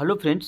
Hello friends.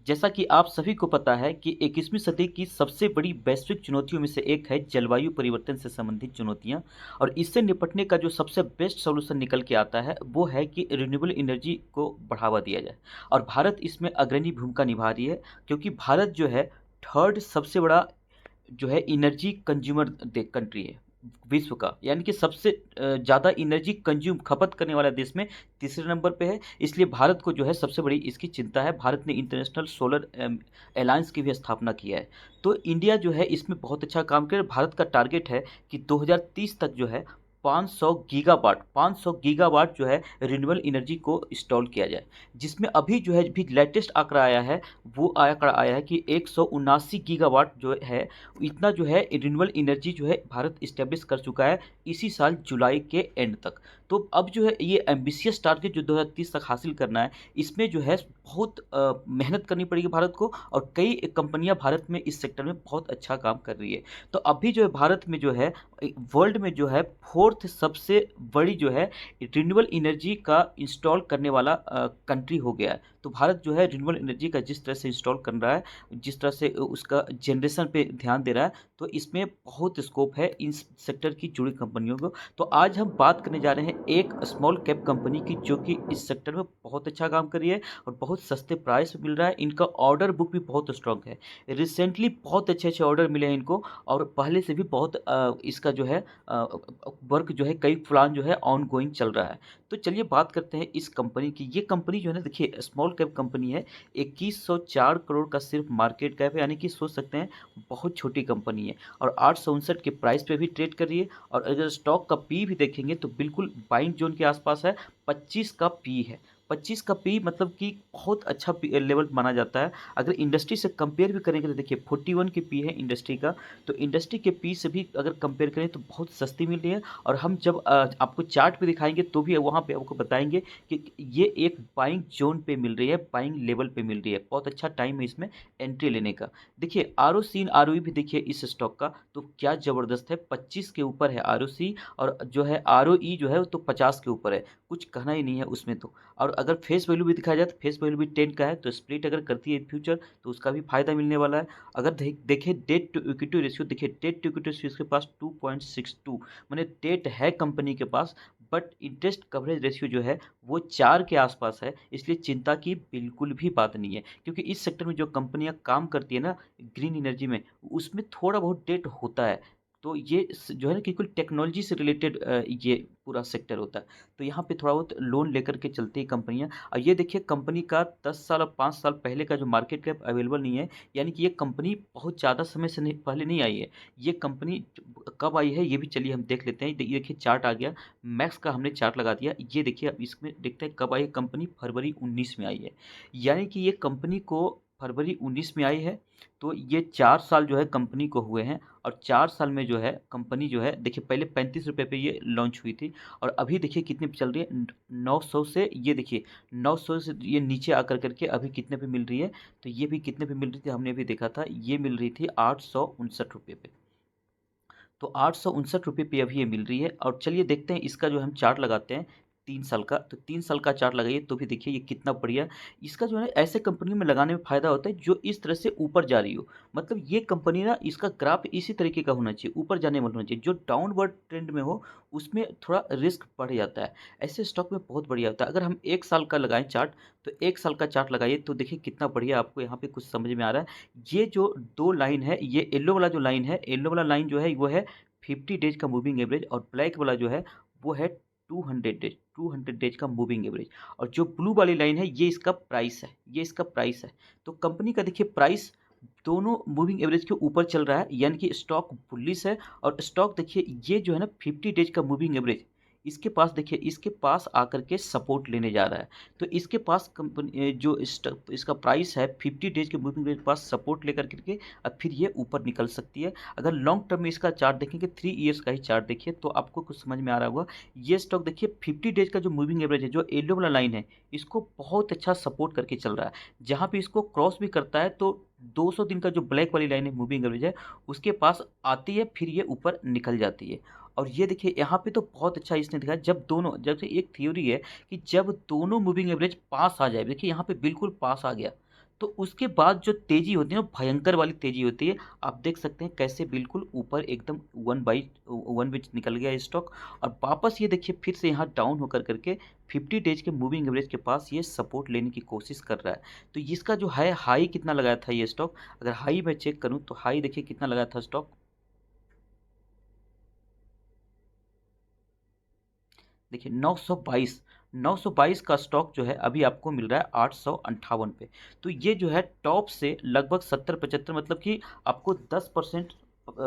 जैसा कि आप सभी को पता है कि 21वीं सदी की सबसे बड़ी वैश्विक चुनौतियों में से एक है जलवायु परिवर्तन से संबंधित चुनौतियां। और इससे निपटने का जो सबसे बेस्ट सॉल्यूशन निकल के आता है वो है कि रिन्यूएबल एनर्जी को बढ़ावा दिया जाए। और भारत इसमें अग्रणी भूमिका निभा रही है, क्योंकि भारत जो है थर्ड सबसे बड़ा जो है एनर्जी कंज्यूमर कंट्री है विश्व का। यानी कि सबसे ज़्यादा एनर्जी कंज्यूम खपत करने वाला देश में तीसरे नंबर पे है। इसलिए भारत को जो है सबसे बड़ी इसकी चिंता है। भारत ने इंटरनेशनल सोलर अलायंस की भी स्थापना किया है। तो इंडिया जो है इसमें बहुत अच्छा काम करे। भारत का टारगेट है कि 2030 तक जो है 500 गीगावाट जो है रिन्यूएबल एनर्जी को इंस्टॉल किया जाए। जिसमें अभी जो है भी लेटेस्ट आंकड़ा आया है, वो आंकड़ा आया है कि 179 गीगावाट जो है, इतना जो है रिन्यूएबल एनर्जी जो है भारत इस्टेब्लिश कर चुका है इसी साल जुलाई के एंड तक। तो अब जो है ये एम्बिशियस टारगेट जो 2030 तक हासिल करना है, इसमें जो है बहुत मेहनत करनी पड़ेगी भारत को। और कई कंपनियां भारत में इस सेक्टर में बहुत अच्छा काम कर रही है। तो अभी जो है भारत में जो है वर्ल्ड में जो है फोर्थ सबसे बड़ी जो है रिन्यूएबल एनर्जी का इंस्टॉल करने वाला कंट्री हो गया है। तो भारत जो है रिन्यूएबल एनर्जी का जिस तरह से इंस्टॉल कर रहा है, जिस तरह से उसका जनरेशन पे ध्यान दे रहा है, तो इसमें बहुत स्कोप है इन सेक्टर की जुड़ी कंपनियों को। तो आज हम बात करने जा रहे हैं एक स्मॉल कैप कंपनी की, जो कि इस सेक्टर में बहुत अच्छा काम कर रही है और बहुत सस्ते प्राइस पे मिल रहा है। इनका ऑर्डर बुक भी बहुत स्ट्रांग है। रिसेंटली बहुत अच्छे अच्छे ऑर्डर मिले हैं इनको, और पहले से भी बहुत इसका जो है वर्क जो है कई प्लान जो है ऑन गोइंग चल रहा है। तो चलिए बात करते हैं इस कंपनी की। ये कंपनी जो है ना, देखिए स्मॉल कैप कंपनी है। 2104 करोड़ का सिर्फ मार्केट कैप है, यानी कि सोच सकते हैं बहुत छोटी कंपनी है। और 859 के प्राइस पे भी ट्रेड कर रही है। और अगर स्टॉक का पी भी देखेंगे तो बिल्कुल बाइंग जोन के आसपास है। 25 का पी है। 25 का पी मतलब कि बहुत अच्छा लेवल माना जाता है। अगर इंडस्ट्री से कंपेयर भी करेंगे तो देखिए 41 के पी है इंडस्ट्री का। तो इंडस्ट्री के पी से भी अगर कंपेयर करें तो बहुत सस्ती मिल रही है। और हम जब आपको चार्ट पे दिखाएंगे तो भी वहाँ पे आपको बताएंगे कि ये एक बाइंग जोन पे मिल रही है, बाइंग लेवल पे मिल रही है। बहुत अच्छा टाइम है इसमें एंट्री लेने का। देखिए आर सी आर भी देखिए इस स्टॉक का तो क्या ज़बरदस्त है। 25 के ऊपर है आर और जो है आर जो है वो तो 50 के ऊपर है। कुछ कहना ही नहीं है उसमें तो। और अगर फेस वैल्यू भी दिखाया जाए तो फेस वैल्यू भी 10 का है। तो स्प्लिट अगर करती है फ्यूचर तो उसका भी फायदा मिलने वाला है। अगर देखें डेट टू इक्विटी रेशियो, देखिए डेट टू इक्विटी रेशियो इसके पास 2.62, मैंने डेट है कंपनी के पास, बट इंटरेस्ट कवरेज रेशियो जो है वो 4 के आसपास है। इसलिए चिंता की बिल्कुल भी बात नहीं है, क्योंकि इस सेक्टर में जो कंपनियां काम करती है ना ग्रीन एनर्जी में, उसमें थोड़ा बहुत डेट होता है। तो ये जो है ना कि कुल टेक्नोलॉजी से रिलेटेड ये पूरा सेक्टर होता है। तो यहाँ पे थोड़ा बहुत लोन लेकर के चलती है कंपनियाँ। और ये देखिए कंपनी का 10 साल और 5 साल पहले का जो मार्केट कैप अवेलेबल नहीं है। यानी कि ये कंपनी बहुत ज़्यादा समय से नहीं पहले नहीं आई है। ये कंपनी कब आई है ये भी चलिए हम देख लेते हैं। ये देखिए चार्ट आ गया, मैक्स का हमने चार्ट लगा दिया। ये देखिए अब इसमें देखते हैं कब आई है कंपनी। फरवरी 19 में आई है। यानी कि ये कंपनी को फरवरी 19 में आई है। तो ये 4 साल जो है कंपनी को हुए हैं। और 4 साल में जो है कंपनी जो है देखिए पहले 35 रुपये पे ये लॉन्च हुई थी। और अभी देखिए कितने पे चल रही है, 900 से। ये देखिए 900 से ये नीचे आकर करके अभी कितने पे मिल रही है। तो ये भी कितने पे मिल रही थी हमने अभी देखा था, ये मिल रही थी 859 रुपये पे। तो 859 रुपये पे अभी ये मिल रही है। और चलिए देखते हैं इसका जो हम चार्ट लगाते हैं 3 साल का। तो 3 साल का चार्ट लगाइए तो भी देखिए ये कितना बढ़िया। इसका जो है ऐसे कंपनी में लगाने में फ़ायदा होता है जो इस तरह से ऊपर जा रही हो। मतलब ये कंपनी ना इसका ग्राफ इसी तरीके का होना चाहिए, ऊपर जाने वाला होना चाहिए। जो डाउनवर्ड ट्रेंड में हो उसमें थोड़ा रिस्क बढ़ जाता है। ऐसे स्टॉक में बहुत बढ़िया होता है। अगर हम 1 साल का लगाएं चार्ट, तो 1 साल का चार्ट लगाइए तो देखिए कितना बढ़िया आपको यहाँ पे कुछ समझ में आ रहा है। ये जो दो लाइन है, ये येलो वाला जो लाइन है, येलो वाला लाइन जो है वो है 50 डेज का मूविंग एवरेज। और ब्लैक वाला जो है वो है 200 डेज का मूविंग एवरेज। और जो ब्लू वाली लाइन है ये इसका प्राइस है, ये इसका प्राइस है। तो कंपनी का देखिए प्राइस दोनों मूविंग एवरेज के ऊपर चल रहा है, यानी कि स्टॉक बुलिश है। और स्टॉक देखिए ये जो है ना 50 डेज का मूविंग एवरेज, इसके पास देखिए इसके पास आकर के सपोर्ट लेने जा रहा है। तो इसके पास कंपनी जो इसका प्राइस है 50 डेज के मूविंग एवरेज के पास सपोर्ट लेकर करके अब फिर ये ऊपर निकल सकती है। अगर लॉन्ग टर्म में इसका चार्ट देखेंगे, 3 ईयर्स का ही चार्ट देखिए तो आपको कुछ समझ में आ रहा होगा। ये स्टॉक देखिए 50 डेज का जो मूविंग एवरेज है, जो येलो वाला लाइन है, इसको बहुत अच्छा सपोर्ट करके चल रहा है। जहाँ पे इसको क्रॉस भी करता है तो 200 दिन का जो ब्लैक वाली लाइन है मूविंग एवरेज है, उसके पास आती है, फिर ये ऊपर निकल जाती है। और ये देखिए यहाँ पे तो बहुत अच्छा इसने दिखाया, जब दोनों, जैसे एक थ्योरी है कि जब दोनों मूविंग एवरेज पास आ जाए, देखिए यहाँ पे बिल्कुल पास आ गया, तो उसके बाद जो तेजी होती है ना, भयंकर वाली तेजी होती है। आप देख सकते हैं कैसे बिल्कुल ऊपर एकदम 1/1 विच निकल गया स्टॉक, और वापस ये देखिए फिर से यहाँ डाउन होकर करके 50 डेज के मूविंग एवरेज के पास ये सपोर्ट लेने की कोशिश कर रहा है। तो इसका जो है हाई कितना लगाया था ये स्टॉक, अगर हाई मैं चेक करूं तो हाई देखिए कितना लगाया था स्टॉक, देखिए 922, 922 का स्टॉक जो है अभी आपको मिल रहा है 858 पे। तो ये जो है टॉप से लगभग 70-75, मतलब कि आपको 10%,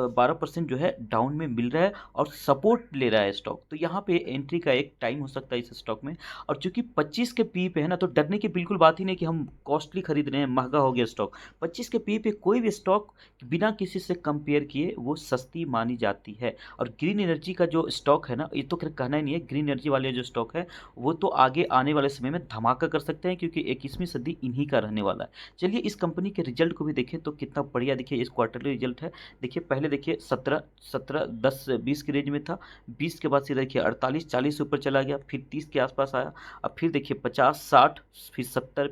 12% जो है डाउन में मिल रहा है, और सपोर्ट ले रहा है स्टॉक। तो यहाँ पे एंट्री का एक टाइम हो सकता है इस स्टॉक में। और चूंकि 25 के पी पे है ना, तो डरने की बिल्कुल बात ही नहीं कि हम कॉस्टली खरीद रहे हैं, महंगा हो गया स्टॉक। 25 के पी पे कोई भी स्टॉक बिना किसी से कंपेयर किए वो सस्ती मानी जाती है। और ग्रीन एनर्जी का जो स्टॉक है ना, ये तो कहना ही नहीं है, ग्रीन एनर्जी वाले जो स्टॉक है वो तो आगे आने वाले समय में धमाका कर सकते हैं, क्योंकि 21वीं सदी इन्हीं का रहने वाला है। चलिए इस कंपनी के रिजल्ट को भी देखें तो कितना बढ़िया, देखिए इस क्वार्टरली रिजल्ट है। देखिए पहले देखिए 17, 17, 10, 20 की रेंज में था, 20 के बाद सीधा देखिए 48, 40 से ऊपर चला गया, फिर 30 के आसपास आया, अब फिर देखिए 50, 60, फिर 70,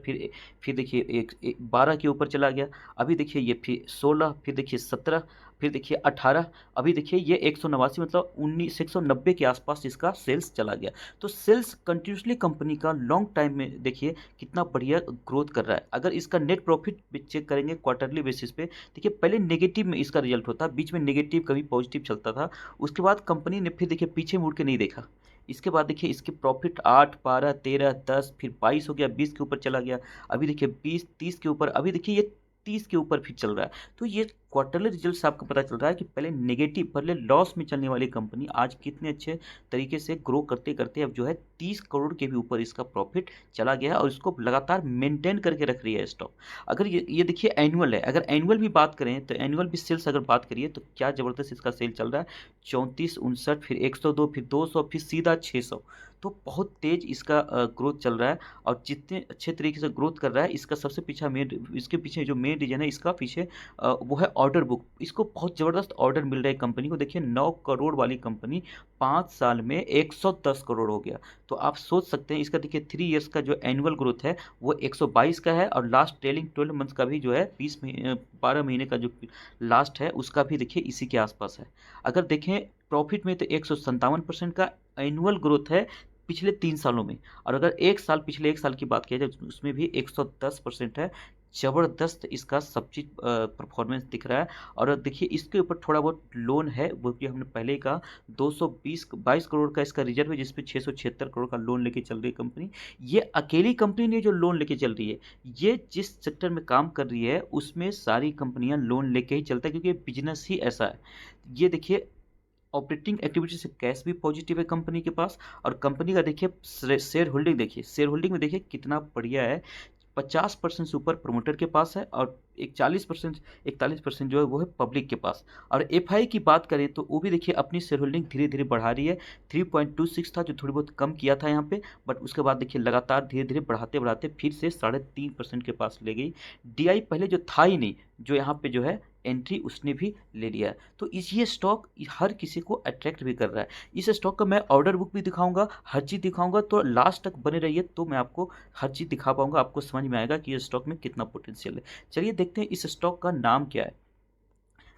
फिर देखिए 12 के ऊपर चला गया, अभी देखिए ये फिर 16, फिर देखिए 17, फिर देखिए 18, अभी देखिए ये 189, मतलब 190 के आसपास इसका सेल्स चला गया। तो सेल्स कंटिन्यूसली कंपनी का लॉन्ग टाइम में देखिए कितना बढ़िया ग्रोथ कर रहा है। अगर इसका नेट प्रॉफिट भी चेक करेंगे क्वार्टरली बेसिस पे, देखिए पहले नेगेटिव में इसका रिजल्ट होता, बीच में नेगेटिव कभी पॉजिटिव चलता था, उसके बाद कंपनी ने फिर देखिए पीछे मुड़ के नहीं देखा। इसके बाद देखिए इसके प्रॉफिट 8, 12, 13, 10, फिर 22 हो गया, 20 के ऊपर चला गया, अभी देखिए 20, 30 के ऊपर, अभी देखिए ये 30 के ऊपर फिर चल रहा है। तो ये क्वार्टरली रिजल्ट से आपको पता चल रहा है कि पहले नेगेटिव, पहले लॉस में चलने वाली कंपनी आज कितने अच्छे तरीके से ग्रो करते करते अब जो है 30 करोड़ के भी ऊपर इसका प्रॉफिट चला गया है, और इसको लगातार मेंटेन करके रख रही है स्टॉक। अगर ये देखिए एनुअल है, अगर एनुअल भी बात करें तो एनुअल भी सेल्स अगर बात करिए तो क्या ज़बरदस्त इसका सेल चल रहा है, 34, 59, फिर 102, फिर 200, फिर सीधा 600। तो बहुत तेज इसका ग्रोथ चल रहा है, और जितने अच्छे तरीके से ग्रोथ कर रहा है, इसका सबसे पीछा मेन, इसके पीछे जो मेन रीजन है इसका पीछे वो है ऑर्डर बुक। इसको बहुत ज़बरदस्त ऑर्डर मिल रहा है कंपनी को, देखिए 9 करोड़ वाली कंपनी 5 साल में 110 करोड़ हो गया। तो आप सोच सकते हैं इसका देखिए 3 इयर्स का जो एनुअल ग्रोथ है वो 122 का है, और लास्ट ट्रेलिंग 12 मंथ्स का भी जो है 12 महीने का जो लास्ट है उसका भी देखिए इसी के आसपास है। अगर देखें प्रॉफिट में तो 157% का एनुअल ग्रोथ है पिछले 3 सालों में, और अगर पिछले एक साल की बात किया जाए उसमें भी 110% है। ज़बरदस्त इसका सब चीज़ परफॉर्मेंस दिख रहा है। और देखिए इसके ऊपर थोड़ा बहुत लोन है, वो कि हमने पहले ही कहा, 222 करोड़ का इसका रिजर्व है, जिसपे 676 करोड़ का लोन लेके चल रही है कंपनी। ये अकेली कंपनी नहीं जो लोन लेके चल रही है, ये जिस सेक्टर में काम कर रही है उसमें सारी कंपनियां लोन लेके ही चलता है, क्योंकि बिजनेस ही ऐसा है। ये देखिए ऑपरेटिंग एक्टिविटी से कैश भी पॉजिटिव है कंपनी के पास, और कंपनी का देखिए शेयर होल्डिंग, देखिए शेयर होल्डिंग में देखिए कितना बढ़िया है, 50% से ऊपर प्रमोटर के पास है, और एक 40%, 41% जो है वो है पब्लिक के पास। और एफआई की बात करें तो वो भी देखिए अपनी शेयर होल्डिंग धीरे धीरे बढ़ा रही है, 3.26 था जो थोड़ी बहुत कम किया था यहाँ पे, बट उसके बाद देखिए लगातार धीरे धीरे बढ़ाते बढ़ाते फिर से 3.5% के पास ले गई। डीआई पहले जो था ही नहीं, जो यहाँ पे जो है एंट्री उसने भी ले लिया है। तो इस ये स्टॉक हर किसी को अट्रैक्ट भी कर रहा है। इस स्टॉक का मैं ऑर्डर बुक भी दिखाऊंगा, हर चीज़ दिखाऊंगा, तो लास्ट तक बने रहिए, तो मैं आपको हर चीज़ दिखा पाऊंगा, आपको समझ में आएगा कि इस स्टॉक में कितना पोटेंशियल है। चलिए देखते हैं इस स्टॉक का नाम क्या है।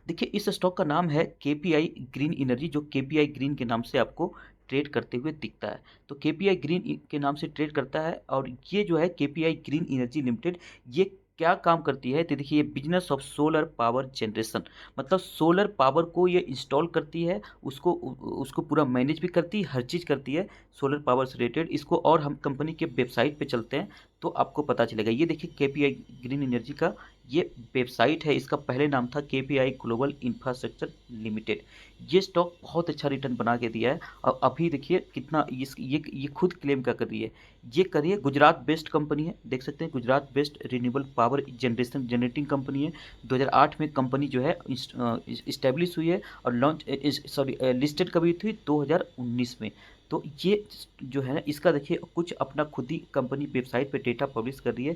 देखिए इस स्टॉक का नाम है केपीआई ग्रीन एनर्जी, जो केपीआई ग्रीन के नाम से आपको ट्रेड करते हुए दिखता है। तो केपीआई ग्रीन के नाम से ट्रेड करता है, और ये जो है केपीआई ग्रीन एनर्जी लिमिटेड, ये क्या काम करती है तो देखिए, ये business of solar power generation, मतलब सोलर पावर को ये इंस्टॉल करती है, उसको उसको पूरा मैनेज भी करती है, हर चीज़ करती है सोलर पावर से रिलेटेड। इसको और हम कंपनी के वेबसाइट पे चलते हैं तो आपको पता चलेगा। ये देखिए केपीआई ग्रीन एनर्जी का ये वेबसाइट है, इसका पहले नाम था केपीआई ग्लोबल इंफ्रास्ट्रक्चर लिमिटेड। ये स्टॉक बहुत अच्छा रिटर्न बना के दिया है, और अभी देखिए कितना ये खुद क्लेम क्या कर रही है, ये करिए गुजरात बेस्ड कंपनी है, देख सकते हैं Gujarat based renewable power generating company है। 2008 में कंपनी जो है इस्टेब्लिश हुई है, और लॉन्च लिस्टेड कभी हुई 2019 में। तो ये जो है ना, इसका देखिए कुछ अपना खुद ही कंपनी वेबसाइट पे डेटा पब्लिश कर रही है।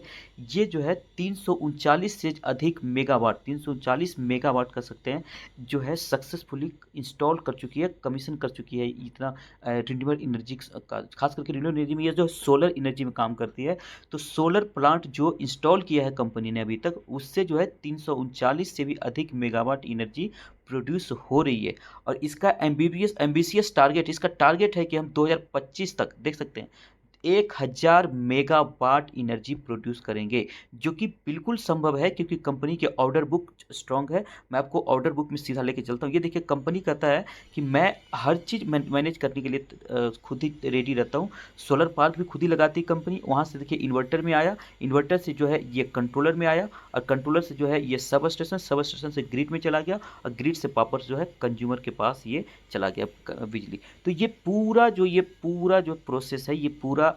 ये जो है 339 से अधिक मेगावाट, 339 मेगावाट कर सकते हैं, जो है सक्सेसफुली इंस्टॉल कर चुकी है, कमीशन कर चुकी है इतना रिन्यूएबल एनर्जी का, खास करके रिन्यूएबल एनर्जी में ये जो सोलर एनर्जी में काम करती है। तो सोलर प्लांट जो इंस्टॉल किया है कंपनी ने अभी तक, उससे जो है 339 से भी अधिक मेगावाट एनर्जी प्रोड्यूस हो रही है। और इसका एम्बिशियस टारगेट, इसका टारगेट है कि हम 2025 तक देख सकते हैं 1000 मेगावाट एनर्जी प्रोड्यूस करेंगे, जो कि बिल्कुल संभव है क्योंकि कंपनी के ऑर्डर बुक स्ट्रांग है। मैं आपको ऑर्डर बुक में सीधा लेके चलता हूँ। ये देखिए कंपनी कहता है कि मैं हर चीज़ मैनेज करने के लिए खुद ही रेडी रहता हूँ। सोलर पार्क भी खुद ही लगाती है कंपनी। वहाँ से देखिए इन्वर्टर में आया, इन्वर्टर से जो है ये कंट्रोलर में आया, और कंट्रोलर से जो है ये सब स्टेशन से ग्रिड में चला गया, और ग्रिड से वापस जो है कंज्यूमर के पास ये चला गया बिजली। तो ये पूरा जो प्रोसेस है, ये पूरा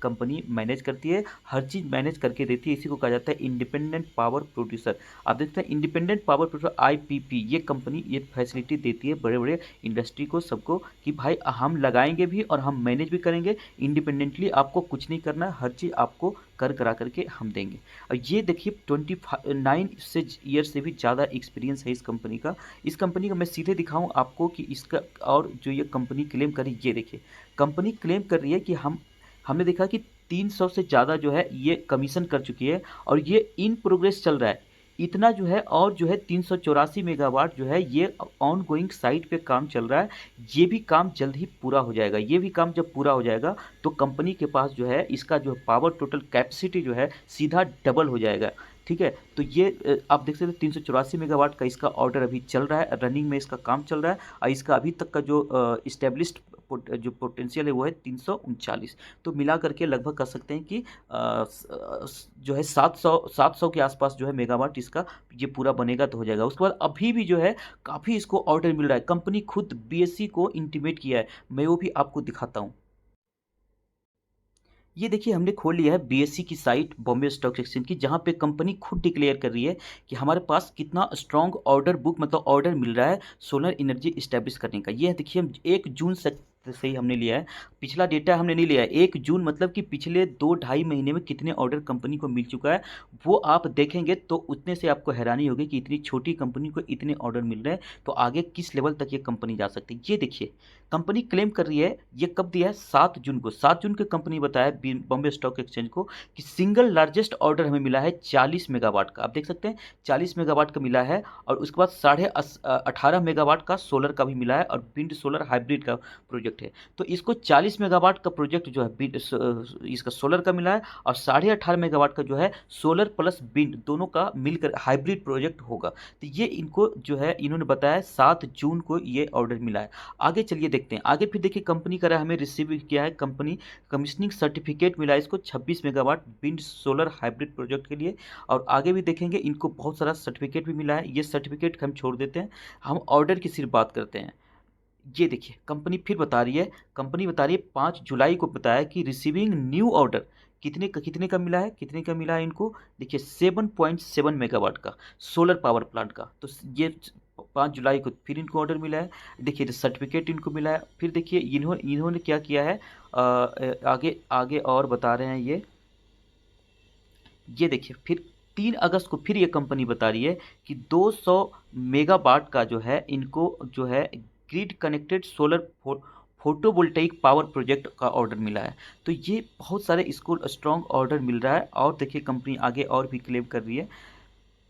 कंपनी मैनेज करती है, हर चीज़ मैनेज करके देती है। इसी को कहा जाता है इंडिपेंडेंट पावर प्रोड्यूसर। आप देखते हैं इंडिपेंडेंट पावर प्रोड्यूसर आईपीपी, ये कंपनी ये फैसिलिटी देती है बड़े बड़े इंडस्ट्री को, सबको, कि भाई हम लगाएंगे भी और हम मैनेज भी करेंगे इंडिपेंडेंटली, आपको कुछ नहीं करना है, हर चीज़ आपको करा करके हम देंगे। और ये देखिए 29 से ईयर से भी ज़्यादा एक्सपीरियंस है इस कंपनी का। इस कंपनी का मैं सीधे दिखाऊं आपको कि इसका, और जो ये कंपनी क्लेम करी, ये देखिए कंपनी क्लेम कर रही है कि हमने देखा कि 300 से ज़्यादा जो है ये कमीशन कर चुकी है, और ये इन प्रोग्रेस चल रहा है इतना जो है, और जो है 384 मेगावाट जो है ये ऑन गोइंग साइट पे काम चल रहा है। ये भी काम जल्द ही पूरा हो जाएगा। ये भी काम जब पूरा हो जाएगा तो कंपनी के पास जो है इसका जो पावर टोटल कैपेसिटी जो है सीधा डबल हो जाएगा। ठीक है, तो ये आप देख सकते हैं 384 मेगावाट का इसका ऑर्डर अभी चल रहा है, रनिंग में इसका काम चल रहा है, और इसका अभी तक का जो इस्टेब्लिश्ड जो पोटेंशियल है वो है 339। तो मिला करके लगभग कर सकते हैं कि जो है 700 के आसपास जो है मेगावाट इसका ये पूरा बनेगा तो हो जाएगा। उसके बाद अभी भी जो है काफ़ी इसको ऑर्डर मिल रहा है। कंपनी खुद बीएससी को इंटीमेट किया है, मैं वो भी आपको दिखाता हूँ। ये देखिए हमने खोल लिया है बीएससी की साइट, बॉम्बे स्टॉक एक्सचेंज की, जहाँ पे कंपनी खुद डिक्लेयर कर रही है कि हमारे पास कितना स्ट्रॉन्ग ऑर्डर बुक, मतलब ऑर्डर मिल रहा है सोलर एनर्जी इस्टेब्लिश करने का। ये देखिए हम 1 जून से ही हमने लिया है, पिछला डेटा हमने नहीं लिया है। 1 जून मतलब कि पिछले 2 ढाई महीने में कितने ऑर्डर कंपनी को मिल चुका है, वो आप देखेंगे तो उतने से आपको हैरानी होगी कि इतनी छोटी कंपनी को इतने ऑर्डर मिल रहे हैं, तो आगे किस लेवल तक ये कंपनी जा सकती है। ये देखिए कंपनी क्लेम कर रही है, ये कब दिया है, 7 जून को। 7 जून को कंपनी बताया बॉम्बे स्टॉक एक्सचेंज को कि सिंगल लार्जेस्ट ऑर्डर हमें मिला है 40 मेगावाट का। आप देख सकते हैं 40 मेगावाट का मिला है, और उसके बाद 18.5 मेगावाट का सोलर का भी मिला है, और विंड सोलर हाइब्रिड का प्रोजेक्ट है। तो इसको 40 मेगावाट का प्रोजेक्ट जो है इसका सोलर का मिला है, और 18.5 मेगावाट का जो है सोलर प्लस विंड दोनों का मिलकर हाइब्रिड प्रोजेक्ट होगा। तो ये इनको जो है इन्होंने बताया 7 जून को ये ऑर्डर मिला है। आगे चलिए देखते हैं, आगे फिर देखिए कंपनी का हमें रिसीव किया है, कंपनी कमीशनिंग सर्टिफिकेट मिला है इसको 26 megawatt wind solar hybrid project के लिए। और आगे भी देखेंगे इनको बहुत सारा सर्टिफिकेट भी मिला है। ये सर्टिफिकेट हम छोड़ देते हैं, हम ऑर्डर की सिर्फ बात करते हैं। ये देखिए कंपनी फिर बता रही है, कंपनी बता रही है 5 जुलाई को बताया कि रिसीविंग न्यू ऑर्डर कितने का मिला है, कितने का मिला है इनको। देखिए 7.7 मेगावाट का सोलर पावर प्लांट का। तो ये 5 जुलाई को फिर इनको ऑर्डर मिला है। देखिए सर्टिफिकेट इनको मिला है। फिर देखिए इन्होंने क्या किया है, आगे आगे और बता रहे हैं ये देखिए फिर 3 अगस्त को फिर ये कंपनी बता रही है कि 200 मेगावाट का जो है इनको जो है grid connected solar photovoltaic power project का ऑर्डर मिला है। तो ये बहुत सारे इसको स्ट्रॉन्ग ऑर्डर मिल रहा है। और देखिए कंपनी आगे और भी क्लेम कर रही है,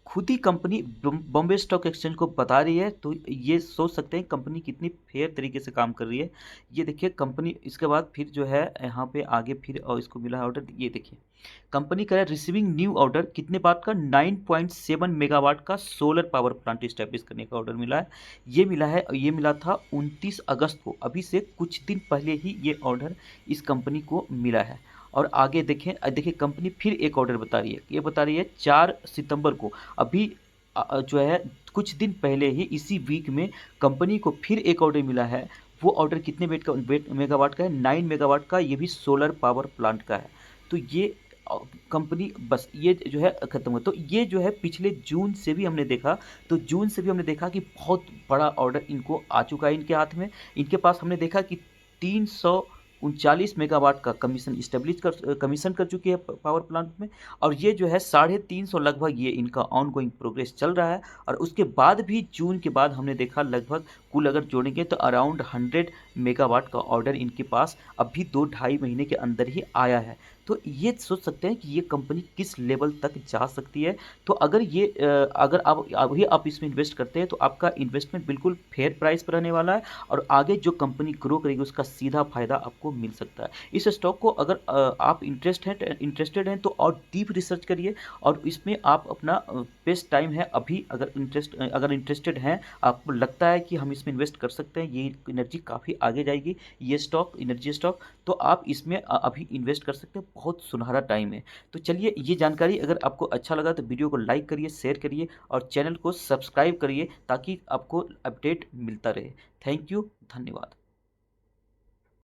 खुद ही कंपनी बॉम्बे स्टॉक एक्सचेंज को बता रही है। तो ये सोच सकते हैं कंपनी कितनी फेयर तरीके से काम कर रही है। ये देखिए कंपनी इसके बाद फिर जो है यहाँ पे आगे फिर और इसको मिला है ऑर्डर। ये देखिए कंपनी का रिसीविंग न्यू ऑर्डर कितने बात का, 9.7 मेगावाट का सोलर पावर प्लांट स्टैब्लिश करने का ऑर्डर मिला है। ये मिला है, ये मिला था 29 अगस्त को, अभी से कुछ दिन पहले ही ये ऑर्डर इस कंपनी को मिला है। और आगे देखें, देखिए कंपनी फिर एक ऑर्डर बता रही है, ये बता रही है 4 सितंबर को, अभी जो है कुछ दिन पहले ही इसी वीक में कंपनी को फिर एक ऑर्डर मिला है। वो ऑर्डर कितने मेगावाट का है, 9 मेगावाट का, ये भी सोलर पावर प्लांट का है। तो ये कंपनी बस ये जो है ख़त्म हुआ। तो ये जो है पिछले जून से भी हमने देखा, तो जून से भी हमने देखा कि बहुत बड़ा ऑर्डर इनको आ चुका है इनके हाथ में। इनके पास हमने देखा कि 339 मेगावाट का कमीशन कर चुकी है पावर प्लांट में। और ये जो है 350 लगभग ये इनका ऑनगोइंग प्रोग्रेस चल रहा है। और उसके बाद भी जून के बाद हमने देखा लगभग कुल अगर जोड़ेंगे तो अराउंड 100 मेगावाट का ऑर्डर इनके पास अभी 2-2.5 महीने के अंदर ही आया है। तो ये सोच सकते हैं कि ये कंपनी किस लेवल तक जा सकती है। तो अगर आप अभी आप इसमें इन्वेस्ट करते हैं तो आपका इन्वेस्टमेंट बिल्कुल फेयर प्राइस पर रहने वाला है। और आगे जो कंपनी ग्रो करेगी उसका सीधा फायदा आपको मिल सकता है। इस स्टॉक को अगर आप इंटरेस्टेड हैं तो और डीप रिसर्च करिए। और इसमें आप अपना बेस्ट टाइम है अभी, अगर इंटरेस्टेड हैं, आपको लगता है कि हम इसमें इन्वेस्ट कर सकते हैं, ये एनर्जी काफ़ी आगे जाएगी, ये स्टॉक एनर्जी स्टॉक, तो आप इसमें अभी इन्वेस्ट कर सकते हैं। बहुत सुनहरा टाइम है। तो चलिए, ये जानकारी अगर आपको अच्छा लगा तो वीडियो को लाइक करिए, शेयर करिए और चैनल को सब्सक्राइब करिए ताकि आपको अपडेट मिलता रहे। थैंक यू, धन्यवाद।